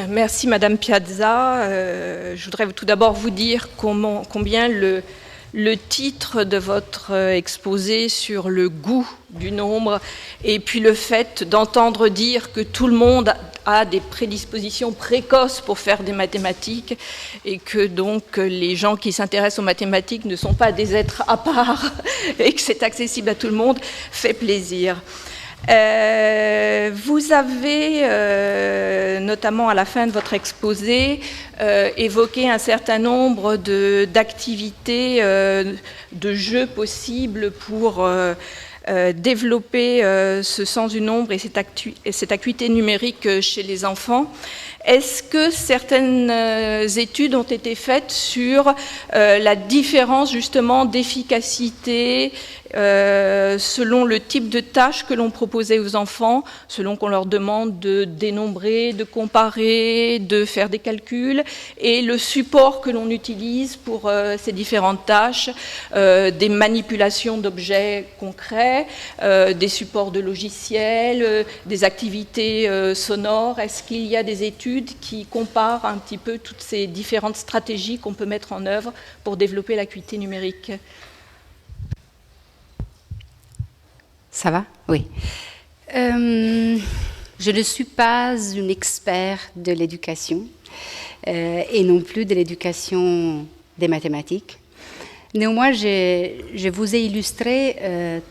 Merci Madame Piazza. Je voudrais tout d'abord vous dire combien le titre de votre exposé sur le goût du nombre et puis le fait d'entendre dire que tout le monde a des prédispositions précoces pour faire des mathématiques et que donc les gens qui s'intéressent aux mathématiques ne sont pas des êtres à part et que c'est accessible à tout le monde, fait plaisir. Vous avez, notamment à la fin de votre exposé, évoqué un certain nombre d'activités, de jeux possibles pour développer ce sens du nombre et cette acuité numérique chez les enfants. Est-ce que certaines études ont été faites sur la différence justement d'efficacité selon le type de tâches que l'on proposait aux enfants, selon qu'on leur demande de dénombrer, de comparer, de faire des calculs, et le support que l'on utilise pour ces différentes tâches, des manipulations d'objets concrets, des supports de logiciels, des activités sonores. Est-ce qu'il y a des études qui comparent un petit peu toutes ces différentes stratégies qu'on peut mettre en œuvre pour développer l'acuité numérique ? Ça va ? Oui. Je ne suis pas une experte de l'éducation et non plus de l'éducation des mathématiques. Néanmoins, je vous ai illustré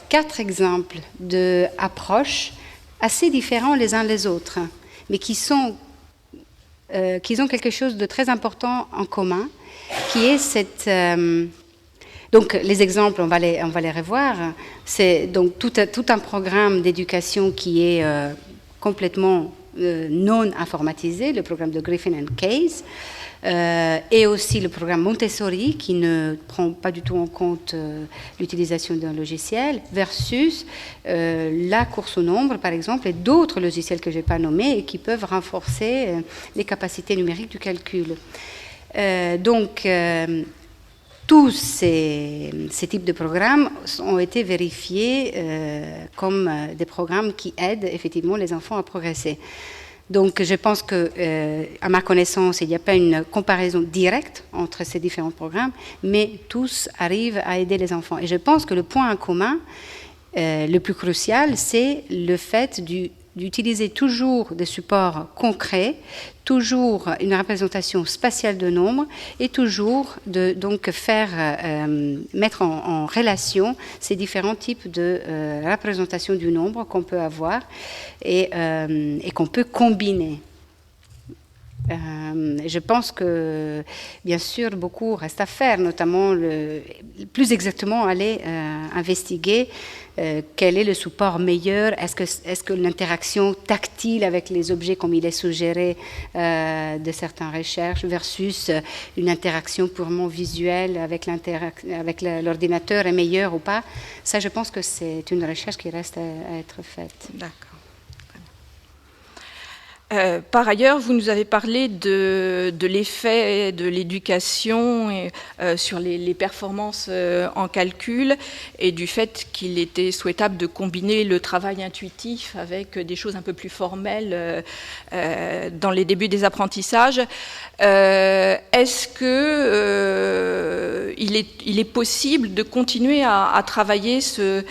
4 exemples d'approches assez différents les uns les autres, mais qui ont quelque chose de très important en commun, qui est cette... donc les exemples, on va les revoir. C'est donc tout un programme d'éducation qui est complètement non informatisé, le programme de Griffin and Case, et aussi le programme Montessori qui ne prend pas du tout en compte l'utilisation d'un logiciel, versus la course au nombre, par exemple, et d'autres logiciels que je n'ai pas nommés et qui peuvent renforcer les capacités numériques du calcul. Tous ces types de programmes ont été vérifiés comme des programmes qui aident effectivement les enfants à progresser. Donc je pense que, à ma connaissance, il n'y a pas une comparaison directe entre ces différents programmes, mais tous arrivent à aider les enfants. Et je pense que le point en commun, le plus crucial, c'est le fait d'utiliser toujours des supports concrets, toujours une représentation spatiale de nombres et toujours donc mettre en relation ces différents types de représentation du nombre qu'on peut avoir et qu'on peut combiner. Je pense que, bien sûr, beaucoup reste à faire, notamment plus exactement aller investiguer quel est le support meilleur. Est-ce que l'interaction tactile avec les objets, comme il est suggéré de certaines recherches, versus une interaction purement visuelle avec l'ordinateur est meilleure ou pas? Ça, je pense que c'est une recherche qui reste à être faite. D'accord. Par ailleurs, vous nous avez parlé de l'effet de l'éducation sur les performances en calcul et du fait qu'il était souhaitable de combiner le travail intuitif avec des choses un peu plus formelles dans les débuts des apprentissages. Est-ce qu'il est possible de continuer à travailler ce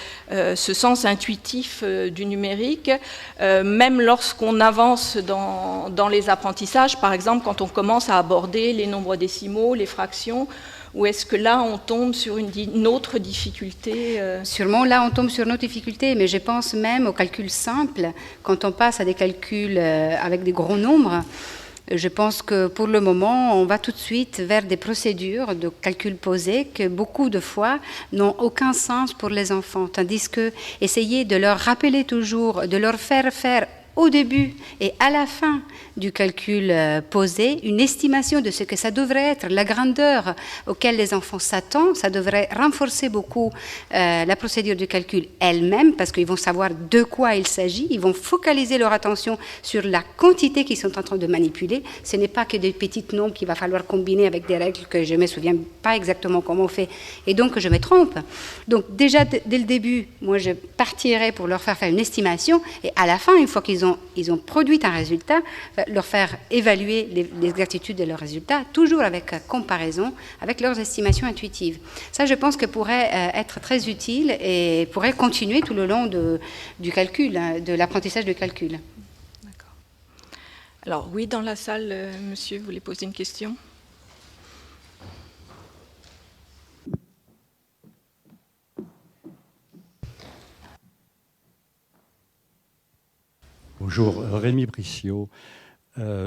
sens intuitif du numérique, même lorsqu'on avance dans les apprentissages, par exemple quand on commence à aborder les nombres décimaux, les fractions, ou est-ce que là on tombe sur une autre difficulté Sûrement là on tombe sur une autre difficulté, mais je pense même au calcul simple, quand on passe à des calculs avec des gros nombres. Je pense que pour le moment, on va tout de suite vers des procédures de calcul posé que beaucoup de fois n'ont aucun sens pour les enfants. Tandis que essayer de leur rappeler toujours, de leur faire au début et à la fin du calcul posé, une estimation de ce que ça devrait être, la grandeur auquel les enfants s'attendent, ça devrait renforcer beaucoup la procédure du calcul elle-même, parce qu'ils vont savoir de quoi il s'agit, ils vont focaliser leur attention sur la quantité qu'ils sont en train de manipuler. Ce n'est pas que des petites nombres qu'il va falloir combiner avec des règles que je ne me souviens pas exactement comment on fait, et donc je me trompe. Donc déjà, dès le début, moi je partirais pour leur faire une estimation, et à la fin, une fois qu'ils ils ont produit un résultat, leur faire évaluer l'exactitude de leurs résultats, toujours avec comparaison, avec leurs estimations intuitives. Ça, je pense que pourrait être très utile et pourrait continuer tout le long du calcul, de l'apprentissage du calcul. D'accord. Alors oui, dans la salle, monsieur, vous voulez poser une question ? Bonjour, Rémi Briciot.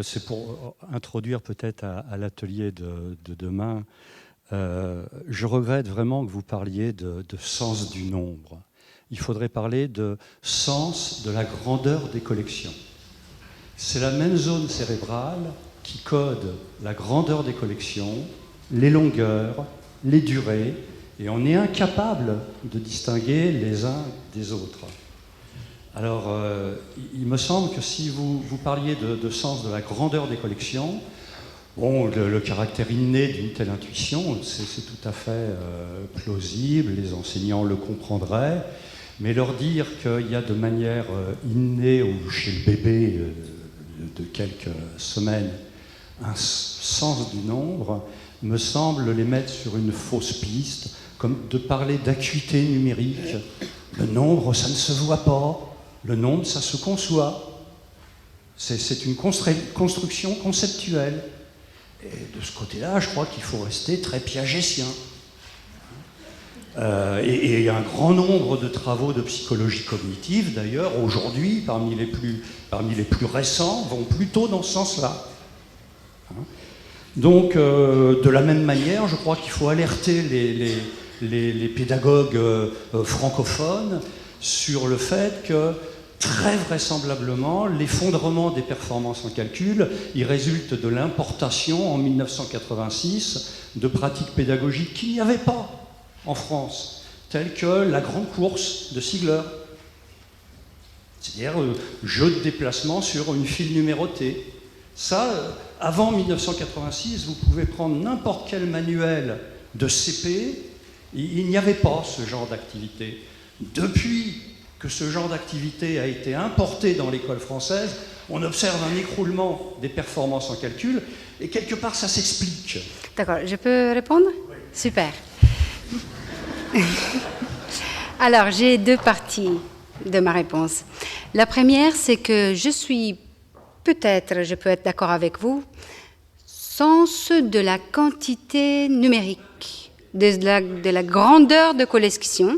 C'est pour introduire peut-être à l'atelier de demain. Je regrette vraiment que vous parliez de sens du nombre. Il faudrait parler de sens de la grandeur des collections. C'est la même zone cérébrale qui code la grandeur des collections, les longueurs, les durées, et on est incapable de distinguer les uns des autres. Alors, il me semble que si vous parliez de sens de la grandeur des collections, bon, le caractère inné d'une telle intuition, c'est tout à fait plausible, les enseignants le comprendraient, mais leur dire qu'il y a de manière innée ou chez le bébé de quelques semaines un sens du nombre, me semble les mettre sur une fausse piste, comme de parler d'acuité numérique. Le nombre, ça ne se voit pas. Le nombre, ça se conçoit. C'est une construction conceptuelle. Et de ce côté-là, je crois qu'il faut rester très piagétien. Et un grand nombre de travaux de psychologie cognitive, d'ailleurs, aujourd'hui, parmi les plus récents, vont plutôt dans ce sens-là. Donc, de la même manière, je crois qu'il faut alerter les pédagogues francophones sur le fait que, très vraisemblablement, l'effondrement des performances en calcul, il résulte de l'importation, en 1986, de pratiques pédagogiques qu'il n'y avait pas en France, telles que la grande course de Sigler. C'est-à-dire jeu de déplacement sur une file numérotée. Ça, avant 1986, vous pouvez prendre n'importe quel manuel de CP, il n'y avait pas ce genre d'activité. Depuis que ce genre d'activité a été importé dans l'école française, on observe un écroulement des performances en calcul, et quelque part ça s'explique. D'accord, je peux répondre ? Oui. Super. Alors, j'ai deux parties de ma réponse. La première, c'est que je peux être d'accord avec vous, sens de la quantité numérique, de la grandeur de collection,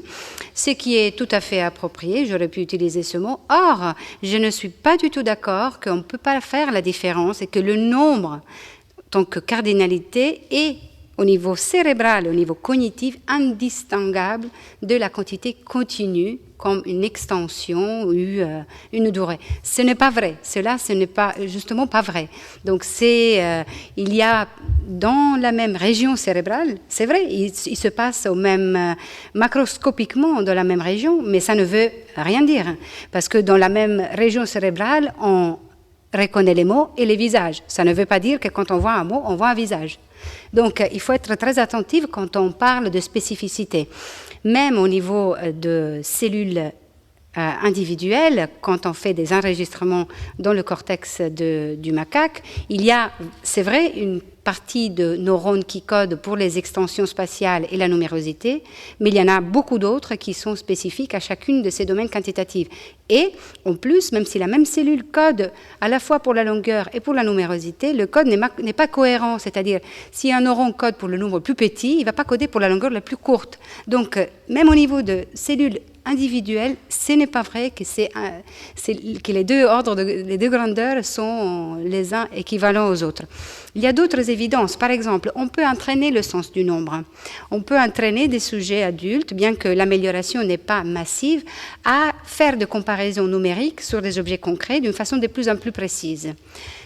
ce qui est tout à fait approprié, j'aurais pu utiliser ce mot. Or, je ne suis pas du tout d'accord qu'on ne peut pas faire la différence et que le nombre, en tant que cardinalité, est au niveau cérébral, au niveau cognitif, indistinguable de la quantité continue comme une extension ou une durée. Ce n'est pas vrai. Cela, ce n'est pas justement pas vrai. Donc, il y a dans la même région cérébrale, c'est vrai, il se passe au même macroscopiquement dans la même région, mais ça ne veut rien dire. Parce que dans la même région cérébrale, on reconnaît les mots et les visages. Ça ne veut pas dire que quand on voit un mot, on voit un visage. Donc, il faut être très attentif quand on parle de spécificité. Même au niveau de cellules individuelles, quand on fait des enregistrements dans le cortex du macaque, il y a, c'est vrai, une partie de neurones qui codent pour les extensions spatiales et la numérosité, mais il y en a beaucoup d'autres qui sont spécifiques à chacune de ces domaines quantitatifs. Et en plus, même si la même cellule code à la fois pour la longueur et pour la numérosité, le code n'est pas cohérent. C'est-à-dire, si un neurone code pour le nombre le plus petit, il ne va pas coder pour la longueur la plus courte. Donc, même au niveau de cellules individuelles, ce n'est pas vrai que les deux grandeurs sont les uns équivalents aux autres. Il y a d'autres évidences. Par exemple, on peut entraîner le sens du nombre. On peut entraîner des sujets adultes, bien que l'amélioration n'est pas massive, à faire de comparaisons numériques sur des objets concrets d'une façon de plus en plus précise.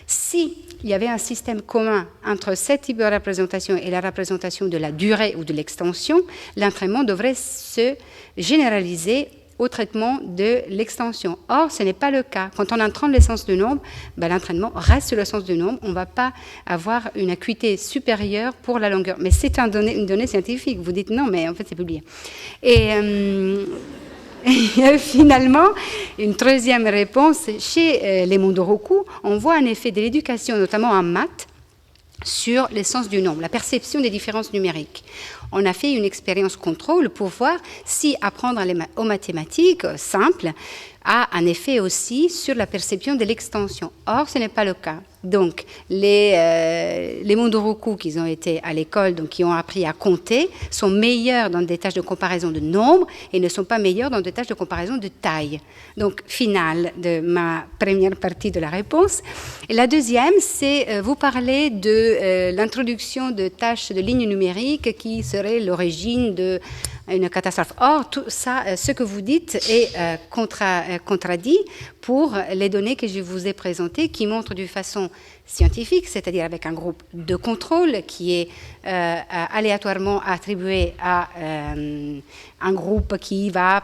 Si il y avait un système commun entre ce type de représentation et la représentation de la durée ou de l'extension, l'entraînement devrait se généraliser au traitement de l'extension. Or, ce n'est pas le cas. Quand on entraîne le sens du nombre, l'entraînement reste sur le sens du nombre. On ne va pas avoir une acuité supérieure pour la longueur. Mais c'est une donnée scientifique. Vous dites non, mais en fait, c'est publié. Et Et finalement, une troisième réponse, chez les Mondoroku, on voit un effet de l'éducation, notamment en maths, sur l'essence du nombre, la perception des différences numériques. On a fait une expérience contrôle pour voir si apprendre aux mathématiques simples a un effet aussi sur la perception de l'extension. Or, ce n'est pas le cas. Donc, les Mondoroku qui ont été à l'école, donc qui ont appris à compter, sont meilleurs dans des tâches de comparaison de nombre et ne sont pas meilleurs dans des tâches de comparaison de taille. Donc, finale de ma première partie de la réponse. Et la deuxième, c'est vous parler de l'introduction de tâches de lignes numériques qui seraient l'origine d'une catastrophe. Or, tout ça, ce que vous dites est contradit pour les données que je vous ai présentées qui montrent d'une façon scientifique, c'est-à-dire avec un groupe de contrôle qui est aléatoirement attribué à un groupe qui va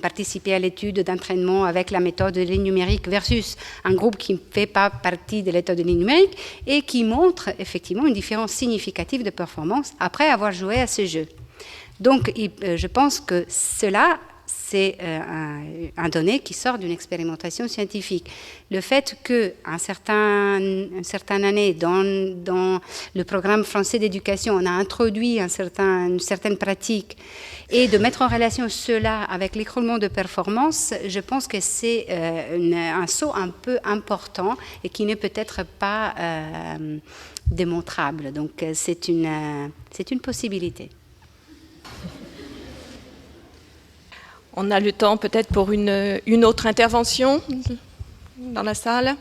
participer à l'étude d'entraînement avec la méthode de ligne numérique versus un groupe qui ne fait pas partie de l'étude de ligne numérique et qui montre effectivement une différence significative de performance après avoir joué à ce jeu. Donc, je pense que cela, c'est un donné qui sort d'une expérimentation scientifique. Le fait qu'une certaine année, dans le programme français d'éducation, on a introduit une certaine pratique et de mettre en relation cela avec l'écroulement de performance, je pense que c'est un saut un peu important et qui n'est peut-être pas démontrable. Donc, c'est une possibilité. On a le temps peut-être pour une autre intervention dans la salle?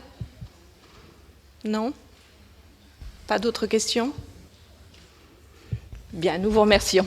Non? Pas d'autres questions? Bien, nous vous remercions.